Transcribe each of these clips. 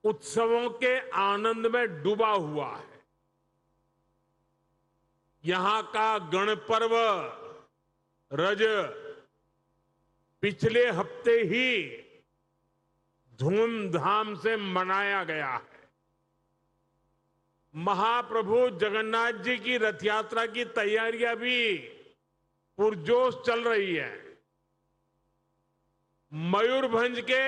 उत्सवों के आनंद में डूबा हुआ है। यहां का गणपर्व रज पिछले हफ्ते ही धूमधाम से मनाया गया है। महाप्रभु जगन्नाथ जी की रथ यात्रा की तैयारियां भी पुरजोश चल रही है। मयूरभंज के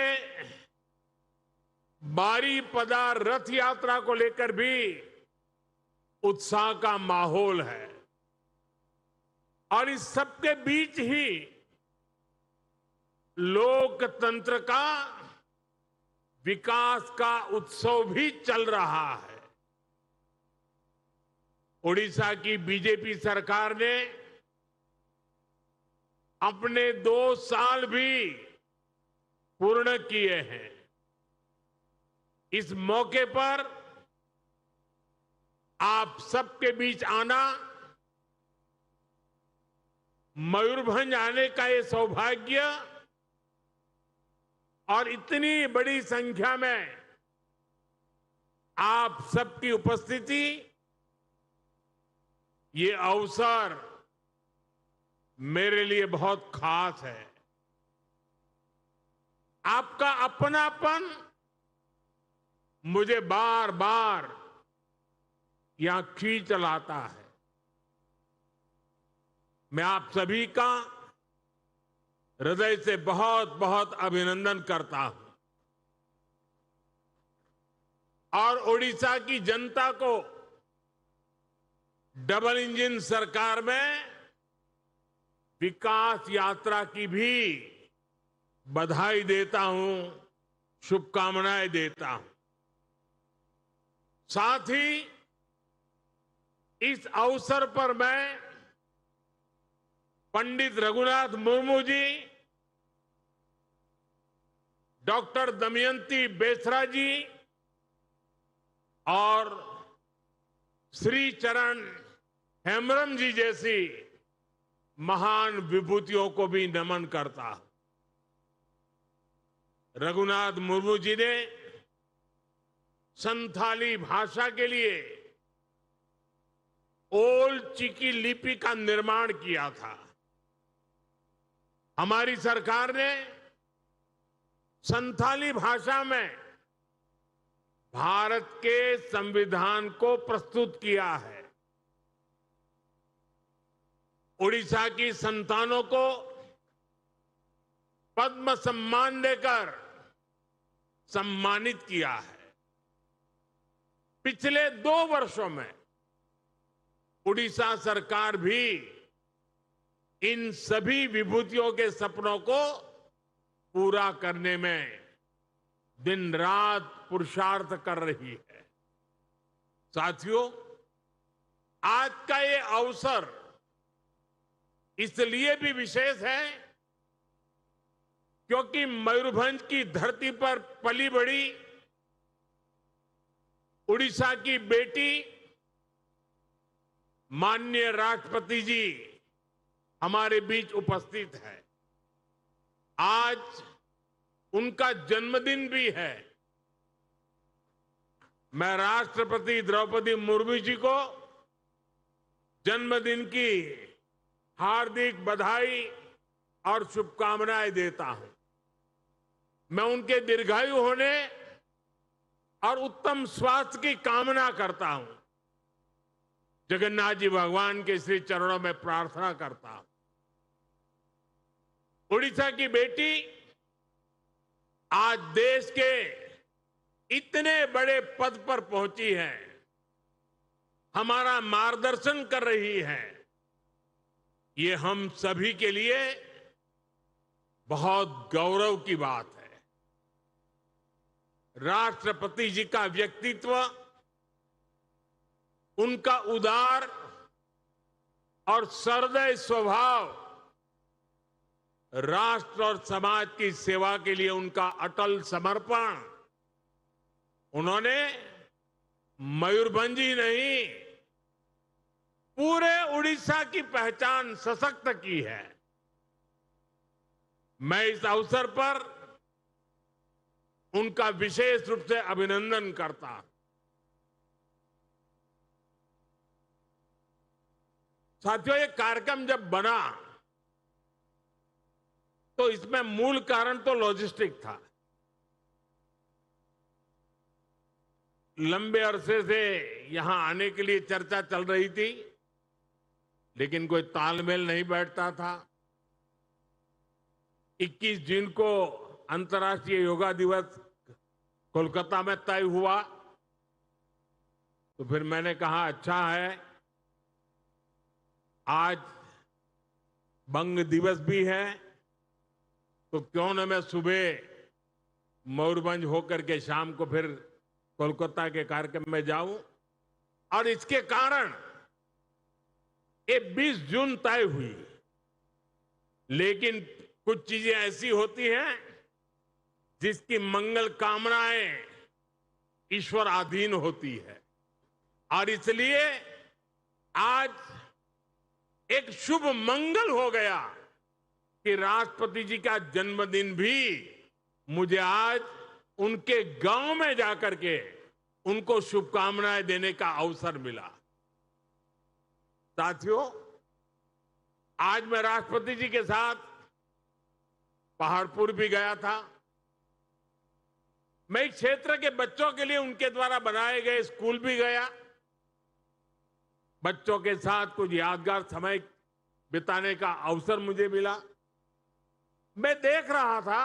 बारीपदा रथ यात्रा को लेकर भी उत्साह का माहौल है और इस सबके बीच ही लोकतंत्र का विकास का उत्सव भी चल रहा है। ओडिशा की बीजेपी सरकार ने अपने 2 साल भी पूर्ण किए हैं। इस मौके पर आप सबके बीच आना, मयूरभंज आने का ये सौभाग्य और इतनी बड़ी संख्या में आप सबकी उपस्थिति, ये अवसर मेरे लिए बहुत खास है। आपका अपनापन मुझे बार बार यहां खींच लाता है। मैं आप सभी का हृदय से बहुत बहुत अभिनंदन करता हूं और ओडिशा की जनता को डबल इंजन सरकार में विकास यात्रा की भी बधाई देता हूं, शुभकामनाएं देता हूं। साथ ही इस अवसर पर मैं पंडित रघुनाथ मुर्मू जी, डॉक्टर दमयंती बेसरा जी और श्री चरण हेम्ब्रम जी जैसी महान विभूतियों को भी नमन करता हूं। रघुनाथ मुर्मू जी ने संथाली भाषा के लिए ओल्ड चिकी लिपि का निर्माण किया था। हमारी सरकार ने संथाली भाषा में भारत के संविधान को प्रस्तुत किया है। ओडिशा की संतानों को पद्म सम्मान देकर सम्मानित किया है। पिछले 2 वर्षों में उड़ीसा सरकार भी इन सभी विभूतियों के सपनों को पूरा करने में दिन रात पुरुषार्थ कर रही है। साथियों, आज का ये अवसर इसलिए भी विशेष है क्योंकि मयूरभंज की धरती पर पली बड़ी उड़ीसा की बेटी माननीय राष्ट्रपति जी हमारे बीच उपस्थित है। आज उनका जन्मदिन भी है। मैं राष्ट्रपति द्रौपदी मुर्मू जी को जन्मदिन की हार्दिक बधाई और शुभकामनाएं देता हूं। मैं उनके दीर्घायु होने और उत्तम स्वास्थ्य की कामना करता हूं। जगन्नाथ जी भगवान के श्री चरणों में प्रार्थना करता हूं। उड़ीसा की बेटी आज देश के इतने बड़े पद पर पहुंची है, हमारा मार्गदर्शन कर रही है। ये हम सभी के लिए बहुत गौरव की बात है। राष्ट्रपति जी का व्यक्तित्व, उनका उदार और सहृदय स्वभाव, राष्ट्र और समाज की सेवा के लिए उनका अटल समर्पण, उन्होंने मयूरभंज ही नहीं पूरे उड़ीसा की पहचान सशक्त की है। मैं इस अवसर पर उनका विशेष रूप से अभिनंदन करता हूं। साथियों, ये कार्यक्रम जब बना तो इसमें मूल कारण तो लॉजिस्टिक था। लंबे अरसे से यहां आने के लिए चर्चा चल रही थी, लेकिन कोई तालमेल नहीं बैठता था। 21 जून को अंतर्राष्ट्रीय योगा दिवस कोलकाता में तय हुआ, तो फिर मैंने कहा अच्छा है, आज बंग दिवस भी है, तो क्यों न मैं सुबह मयूरभंज होकर के शाम को फिर कोलकाता के कार्यक्रम में जाऊं। और इसके कारण ये 20 जून तय हुई। लेकिन कुछ चीजें ऐसी होती हैं जिसकी मंगल कामनाएं ईश्वर अधीन होती है, और इसलिए आज एक शुभ मंगल हो गया कि राष्ट्रपति जी का जन्मदिन भी मुझे आज उनके गांव में जाकर के उनको शुभकामनाएं देने का अवसर मिला। साथियों, आज मैं राष्ट्रपति जी के साथ पहाड़पुर भी गया था। मैं इस क्षेत्र के बच्चों के लिए उनके द्वारा बनाए गए स्कूल भी गया। बच्चों के साथ कुछ यादगार समय बिताने का अवसर मुझे मिला। मैं देख रहा था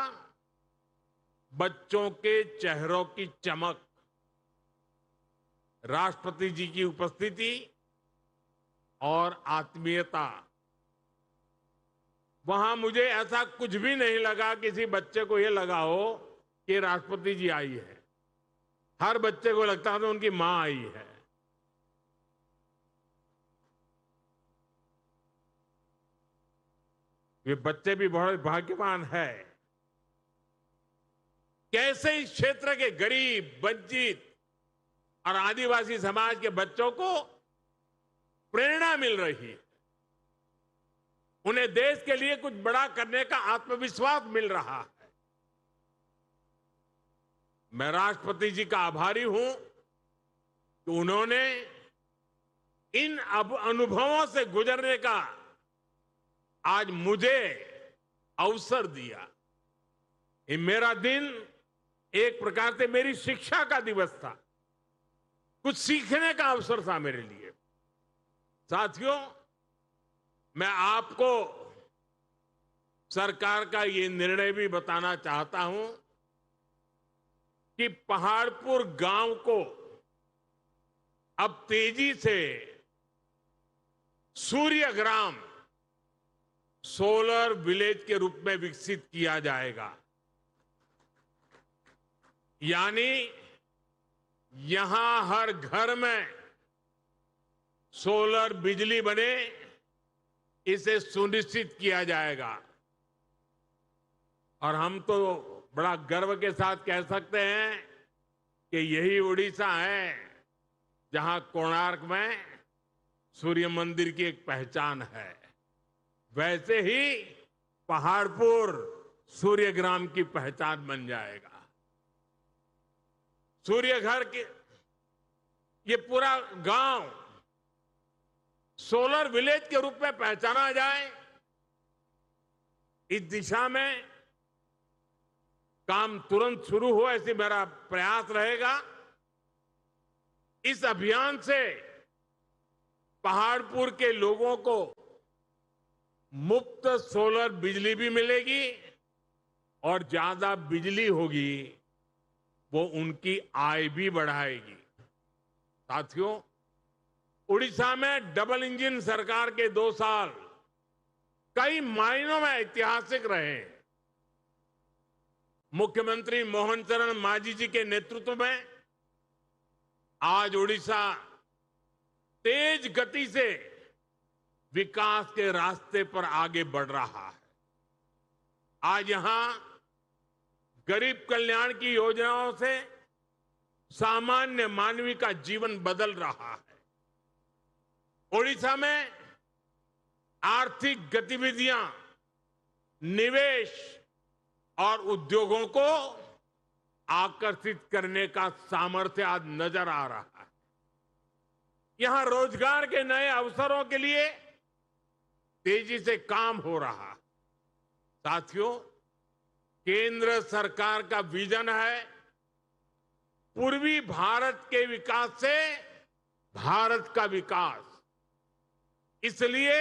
बच्चों के चेहरों की चमक, राष्ट्रपति जी की उपस्थिति और आत्मीयता। वहां मुझे ऐसा कुछ भी नहीं लगा किसी बच्चे को यह लगा हो कि राष्ट्रपति जी आई है। हर बच्चे को लगता था उनकी मां आई है। ये बच्चे भी बहुत भाग्यवान है। कैसे इस क्षेत्र के गरीब, वंचित और आदिवासी समाज के बच्चों को प्रेरणा मिल रही है, उन्हें देश के लिए कुछ बड़ा करने का आत्मविश्वास मिल रहा है। मैं राष्ट्रपति जी का आभारी हूं कि उन्होंने इन अनुभवों से गुजरने का आज मुझे अवसर दिया। ये मेरा दिन एक प्रकार से मेरी शिक्षा का दिवस था, कुछ सीखने का अवसर था मेरे लिए। साथियों, मैं आपको सरकार का ये निर्णय भी बताना चाहता हूं कि पहाड़पुर गांव को अब तेजी से सूर्य ग्राम, सोलर विलेज के रूप में विकसित किया जाएगा। यानी यहां हर घर में सोलर बिजली बने, इसे सुनिश्चित किया जाएगा। और हम तो बड़ा गर्व के साथ कह सकते हैं कि यही उड़ीसा है जहां कोणार्क में सूर्य मंदिर की एक पहचान है। वैसे ही पहाड़पुर सूर्यग्राम की पहचान बन जाएगा। सूर्य घर के ये पूरा गांव सोलर विलेज के रूप में पहचाना जाए, इस दिशा में काम तुरंत शुरू हो, ऐसे मेरा प्रयास रहेगा। इस अभियान से पहाड़पुर के लोगों को मुफ्त सोलर बिजली भी मिलेगी और ज्यादा बिजली होगी, वो उनकी आय भी बढ़ाएगी। साथियों, उड़ीसा में डबल इंजन सरकार के 2 साल कई मायनों में ऐतिहासिक रहे। मुख्यमंत्री मोहन चरण मांझी जी के नेतृत्व में आज उड़ीसा तेज गति से विकास के रास्ते पर आगे बढ़ रहा है। आज यहां गरीब कल्याण की योजनाओं से सामान्य मानवी का जीवन बदल रहा है। ओडिशा में आर्थिक गतिविधियां, निवेश और उद्योगों को आकर्षित करने का सामर्थ्य आज नजर आ रहा है। यहां रोजगार के नए अवसरों के लिए तेजी से काम हो रहा है। साथियों, केंद्र सरकार का विजन है पूर्वी भारत के विकास से भारत का विकास। इसलिए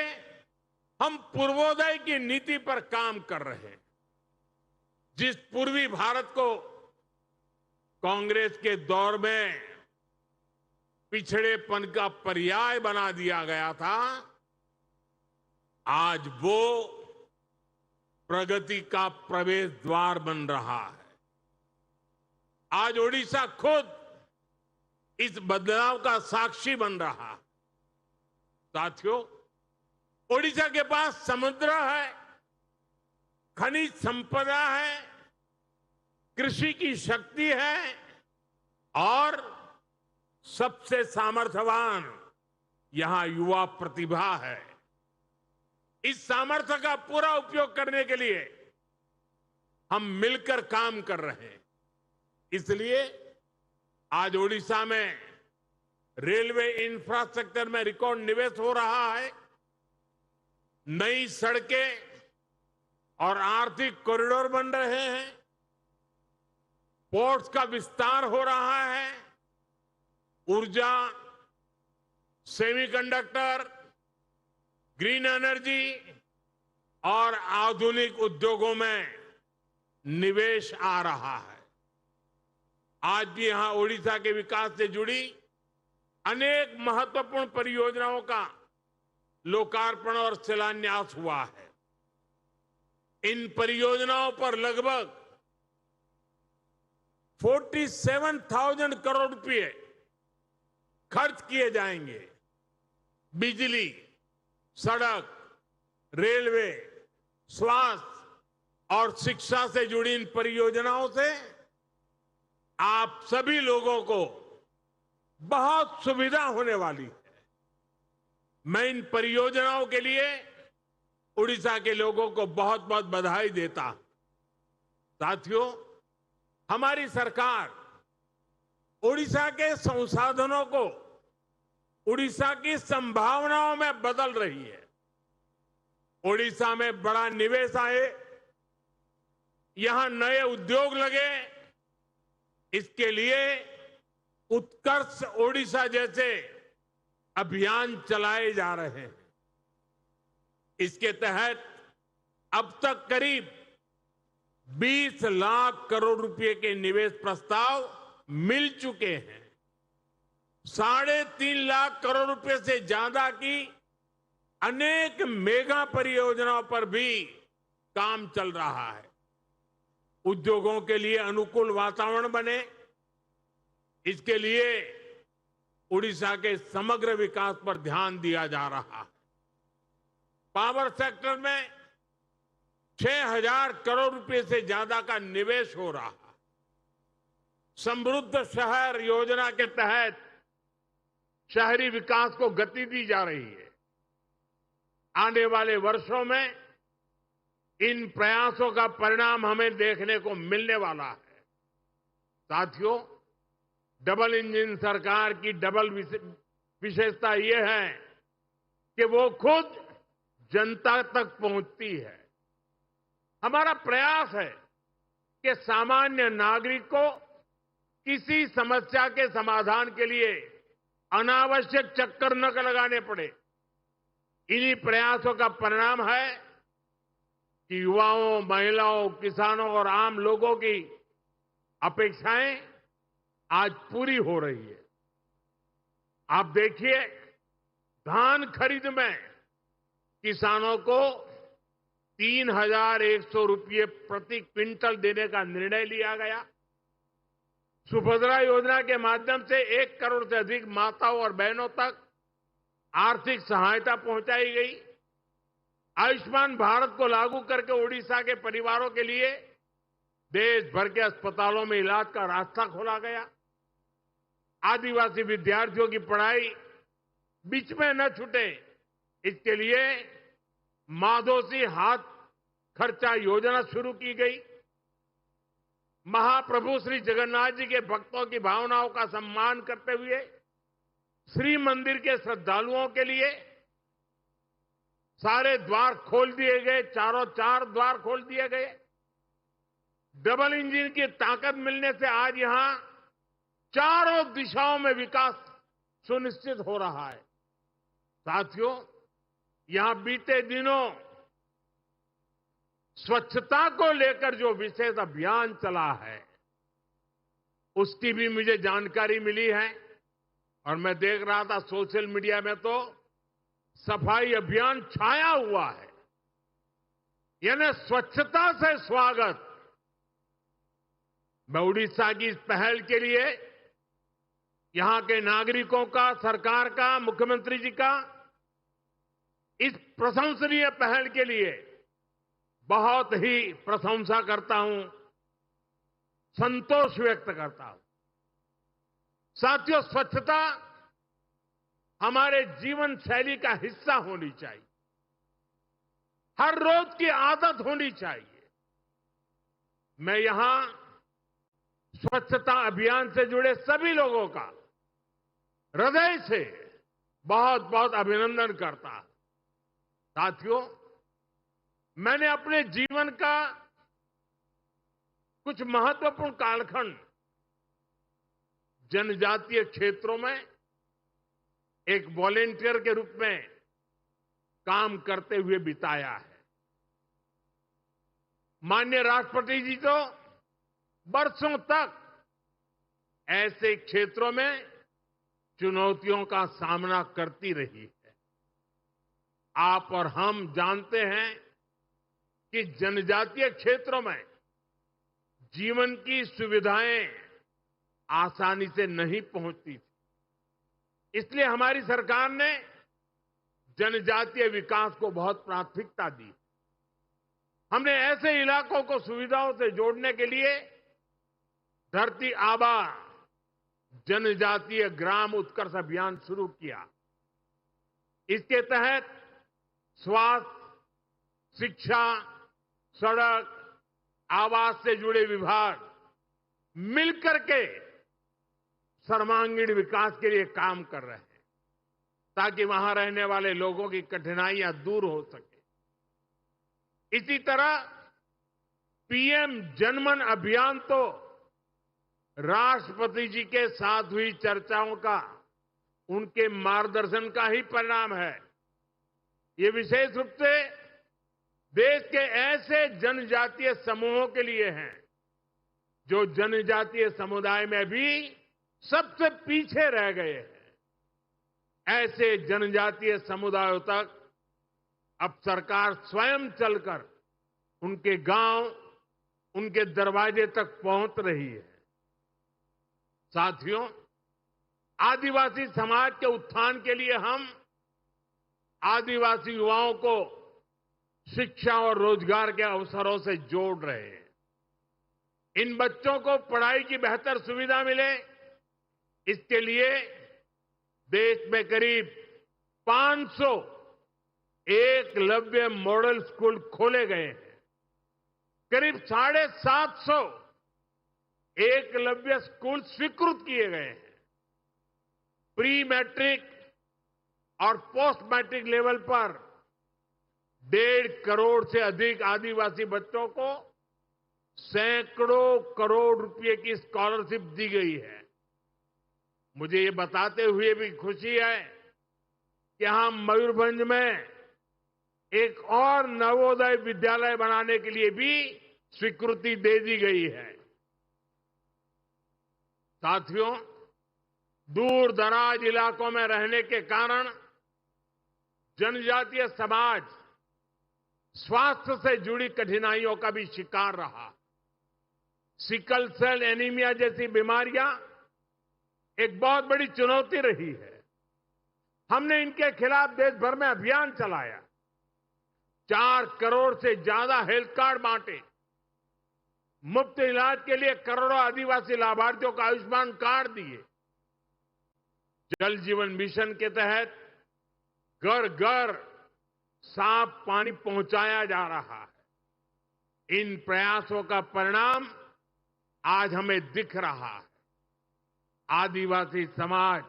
हम पूर्वोदय की नीति पर काम कर रहे हैं। जिस पूर्वी भारत को कांग्रेस के दौर में पिछड़ेपन का पर्याय बना दिया गया था, आज वो प्रगति का प्रवेश द्वार बन रहा है। आज ओडिशा खुद इस बदलाव का साक्षी बन रहा है। साथियों, ओडिशा के पास समुद्र है, खनिज संपदा है, कृषि की शक्ति है और सबसे सामर्थ्यवान यहां युवा प्रतिभा है। इस सामर्थ्य का पूरा उपयोग करने के लिए हम मिलकर काम कर रहे हैं। इसलिए आज ओडिशा में रेलवे इंफ्रास्ट्रक्चर में रिकॉर्ड निवेश हो रहा है। नई सड़कें और आर्थिक कॉरिडोर बन रहे हैं। पोर्ट्स का विस्तार हो रहा है। ऊर्जा, सेमीकंडक्टर, ग्रीन एनर्जी और आधुनिक उद्योगों में निवेश आ रहा है। आज भी यहां ओडिशा के विकास से जुड़ी अनेक महत्वपूर्ण परियोजनाओं का लोकार्पण और शिलान्यास हुआ है। इन परियोजनाओं पर लगभग 47,000 करोड़ रुपए खर्च किए जाएंगे। बिजली, सड़क, रेलवे, स्वास्थ्य और शिक्षा से जुड़ी इन परियोजनाओं से आप सभी लोगों को बहुत सुविधा होने वाली है। मैं इन परियोजनाओं के लिए उड़ीसा के लोगों को बहुत बहुत बधाई देता हूं। साथियों, हमारी सरकार उड़ीसा के संसाधनों को उड़ीसा की संभावनाओं में बदल रही है। उड़ीसा में बड़ा निवेश आए, यहां नए उद्योग लगे, इसके लिए उत्कर्ष ओडिशा जैसे अभियान चलाए जा रहे हैं। इसके तहत अब तक करीब 20 लाख करोड़ रुपए के निवेश प्रस्ताव मिल चुके हैं। 3.5 लाख करोड़ रुपए से ज्यादा की अनेक मेगा परियोजनाओं पर भी काम चल रहा है। उद्योगों के लिए अनुकूल वातावरण बने, इसके लिए उड़ीसा के समग्र विकास पर ध्यान दिया जा रहा है। पावर सेक्टर में 6,000 करोड़ रुपए से ज्यादा का निवेश हो रहा है। समृद्ध शहर योजना के तहत शहरी विकास को गति दी जा रही है। आने वाले वर्षों में इन प्रयासों का परिणाम हमें देखने को मिलने वाला है। साथियों, डबल इंजन सरकार की डबल विशेषता ये है कि वो खुद जनता तक पहुंचती है। हमारा प्रयास है कि सामान्य नागरिक को किसी समस्या के समाधान के लिए अनावश्यक चक्कर न लगाने पड़े। इन्हीं प्रयासों का परिणाम है कि युवाओं, महिलाओं, किसानों और आम लोगों की अपेक्षाएं आज पूरी हो रही है। आप देखिए, धान खरीद में किसानों को 3,100 रुपये प्रति क्विंटल देने का निर्णय लिया गया। सुभद्रा योजना के माध्यम से 1 करोड़ से अधिक माताओं और बहनों तक आर्थिक सहायता पहुंचाई गई। आयुष्मान भारत को लागू करके ओडिशा के परिवारों के लिए देश भर के अस्पतालों में इलाज का रास्ता खोला गया। आदिवासी विद्यार्थियों की पढ़ाई बीच में न छूटे, इसके लिए माधोसी हाथ खर्चा योजना शुरू की गई। महाप्रभु श्री जगन्नाथ जी के भक्तों की भावनाओं का सम्मान करते हुए श्री मंदिर के श्रद्धालुओं के लिए सारे द्वार खोल दिए गए, चारों चार द्वार खोल दिए गए। डबल इंजन की ताकत मिलने से आज यहां चारों दिशाओं में विकास सुनिश्चित हो रहा है। साथियों, यहां बीते दिनों स्वच्छता को लेकर जो विशेष अभियान चला है, उसकी भी मुझे जानकारी मिली है और मैं देख रहा था सोशल मीडिया में तो सफाई अभियान छाया हुआ है, यानी स्वच्छता से स्वागत। मैं उड़ीसा की इस पहल के लिए यहां के नागरिकों का, सरकार का, मुख्यमंत्री जी का इस प्रशंसनीय पहल के लिए बहुत ही प्रशंसा करता हूं, संतोष व्यक्त करता हूं। साथियों, स्वच्छता हमारे जीवन शैली का हिस्सा होनी चाहिए, हर रोज की आदत होनी चाहिए। मैं यहां स्वच्छता अभियान से जुड़े सभी लोगों का हृदय से बहुत बहुत अभिनंदन करता हूं। साथियों, मैंने अपने जीवन का कुछ महत्वपूर्ण कालखंड जनजातीय क्षेत्रों में एक वॉलेंटियर के रूप में काम करते हुए बिताया है। माननीय राष्ट्रपति जी तो बरसों तक ऐसे क्षेत्रों में चुनौतियों का सामना करती रही है। आप और हम जानते हैं कि जनजातीय क्षेत्रों में जीवन की सुविधाएं आसानी से नहीं पहुंचती थी। इसलिए हमारी सरकार ने जनजातीय विकास को बहुत प्राथमिकता दी। हमने ऐसे इलाकों को सुविधाओं से जोड़ने के लिए धरती आबा जनजातीय ग्राम उत्कर्ष अभियान शुरू किया। इसके तहत स्वास्थ्य, शिक्षा, सड़क, आवास से जुड़े विभाग मिलकर के सर्वांगीण विकास के लिए काम कर रहे हैं, ताकि वहां रहने वाले लोगों की कठिनाइयां दूर हो सके। इसी तरह पीएम जनमन अभियान तो राष्ट्रपति जी के साथ हुई चर्चाओं का, उनके मार्गदर्शन का ही परिणाम है। ये विशेष रूप से देश के ऐसे जनजातीय समूहों के लिए है जो जनजातीय समुदाय में भी सबसे पीछे रह गए हैं। ऐसे जनजातीय समुदायों तक अब सरकार स्वयं चलकर उनके गांव, उनके दरवाजे तक पहुंच रही है। साथियों, आदिवासी समाज के उत्थान के लिए हम आदिवासी युवाओं को शिक्षा और रोजगार के अवसरों से जोड़ रहे हैं। इन बच्चों को पढ़ाई की बेहतर सुविधा मिले, इसके लिए देश में करीब 500 एकलव्य मॉडल स्कूल खोले गए हैं। करीब 750 एकलव्य स्कूल स्वीकृत किए गए हैं। प्री मैट्रिक और पोस्ट मैट्रिक लेवल पर 1.5 करोड़ से अधिक आदिवासी बच्चों को सैकड़ों करोड़ रुपए की स्कॉलरशिप दी गई है। मुझे ये बताते हुए भी खुशी है कि यहां मयूरभंज में एक और नवोदय विद्यालय बनाने के लिए भी स्वीकृति दे दी गई है। साथियों, दूर दराज इलाकों में रहने के कारण जनजातीय समाज स्वास्थ्य से जुड़ी कठिनाइयों का भी शिकार रहा। सिकल सेल एनीमिया जैसी बीमारियां एक बहुत बड़ी चुनौती रही है। हमने इनके खिलाफ देश भर में अभियान चलाया, 4 करोड़ से ज्यादा हेल्थ कार्ड बांटे, मुफ्त इलाज के लिए करोड़ों आदिवासी लाभार्थियों को आयुष्मान कार्ड दिए। जल जीवन मिशन के तहत घर घर साफ पानी पहुंचाया जा रहा है। इन प्रयासों का परिणाम आज हमें दिख रहा है। आदिवासी समाज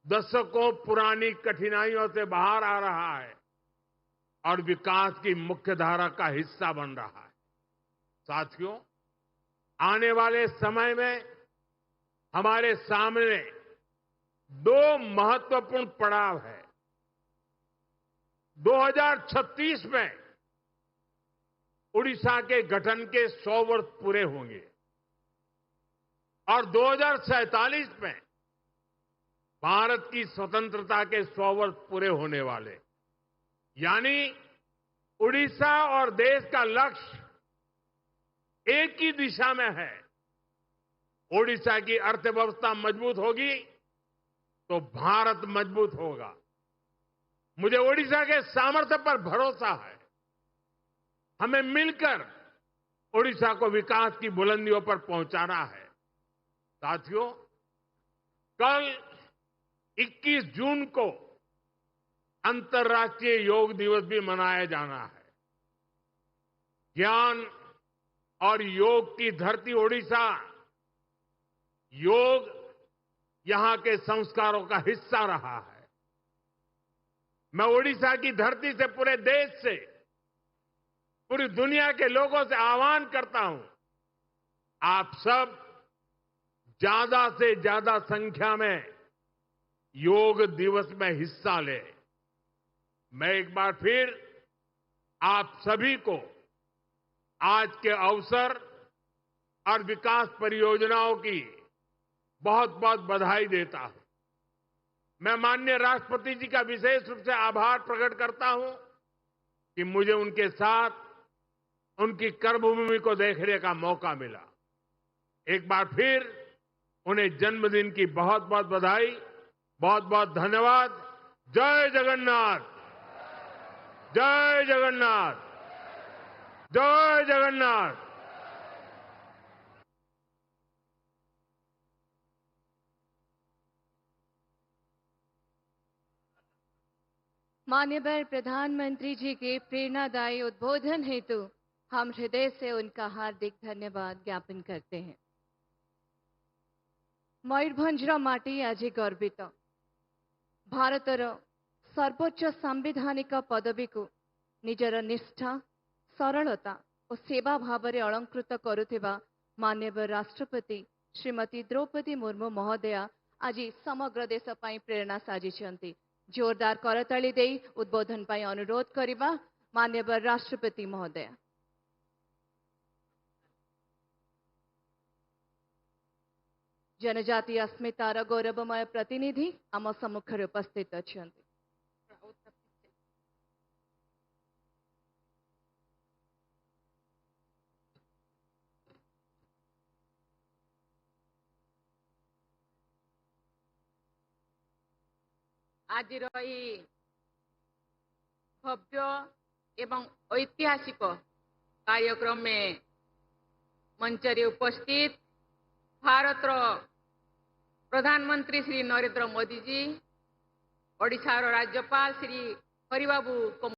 दशकों पुरानी कठिनाइयों से बाहर आ रहा है और विकास की मुख्य धारा का हिस्सा बन रहा है। साथियों, आने वाले समय में हमारे सामने दो महत्वपूर्ण पड़ाव है। 2036 में उड़ीसा के गठन के 100 वर्ष पूरे होंगे और 2047 में भारत की स्वतंत्रता के 100 वर्ष पूरे होने वाले। यानी उड़ीसा और देश का लक्ष्य एक ही दिशा में है। ओडिशा की अर्थव्यवस्था मजबूत होगी तो भारत मजबूत होगा। मुझे ओडिशा के सामर्थ्य पर भरोसा है। हमें मिलकर ओडिशा को विकास की बुलंदियों पर पहुंचाना है। साथियों, कल 21 जून को अंतर्राष्ट्रीय योग दिवस भी मनाया जाना है। ज्ञान और योग की धरती ओडिशा, योग यहां के संस्कारों का हिस्सा रहा है। मैं ओडिशा की धरती से, पूरे देश से, पूरी दुनिया के लोगों से आह्वान करता हूं, आप सब ज्यादा से ज्यादा संख्या में योग दिवस में हिस्सा लें। मैं एक बार फिर आप सभी को आज के अवसर और विकास परियोजनाओं की बहुत बहुत बधाई देता हूं। मैं माननीय राष्ट्रपति जी का विशेष रूप से आभार प्रकट करता हूं कि मुझे उनके साथ उनकी कर्मभूमि को देखने का मौका मिला। एक बार फिर उन्हें जन्मदिन की बहुत बहुत बधाई, बहुत बहुत धन्यवाद। जय जगन्नाथ, जय जगन्नाथ, जय जगन्नाथ। माननीय प्रधानमंत्री जी के प्रेरणादायी उद्बोधन हेतु हम हृदय से उनका हार्दिक धन्यवाद ज्ञापन करते हैं। मयूरभंजर माटी आज गर्वित। भारतर सर्वोच्च सांविधानिक पदवी को निजर निष्ठा, सरलता और सेवा भाव में अलंकृत करुथिबा माननीय राष्ट्रपति श्रीमती द्रौपदी मुर्मू महोदया आज समग्र देश पई प्रेरणा साजिଛନ୍ତି। जोरदार करताली दे उद्बोधन पई अनुरोध करिबा माननीय राष्ट्रपति महोदया। जनजातीय अस्मितार गौरवमय प्रतिनिधि आम सम्मुखरे उपस्थित अछंती। आज भव्य एवं ऐतिहासिक कार्यक्रम में मंचरे उपस्थित भारत प्रधानमंत्री श्री नरेंद्र मोदी जी, ओडिशा राज्यपाल श्री हरिबाबू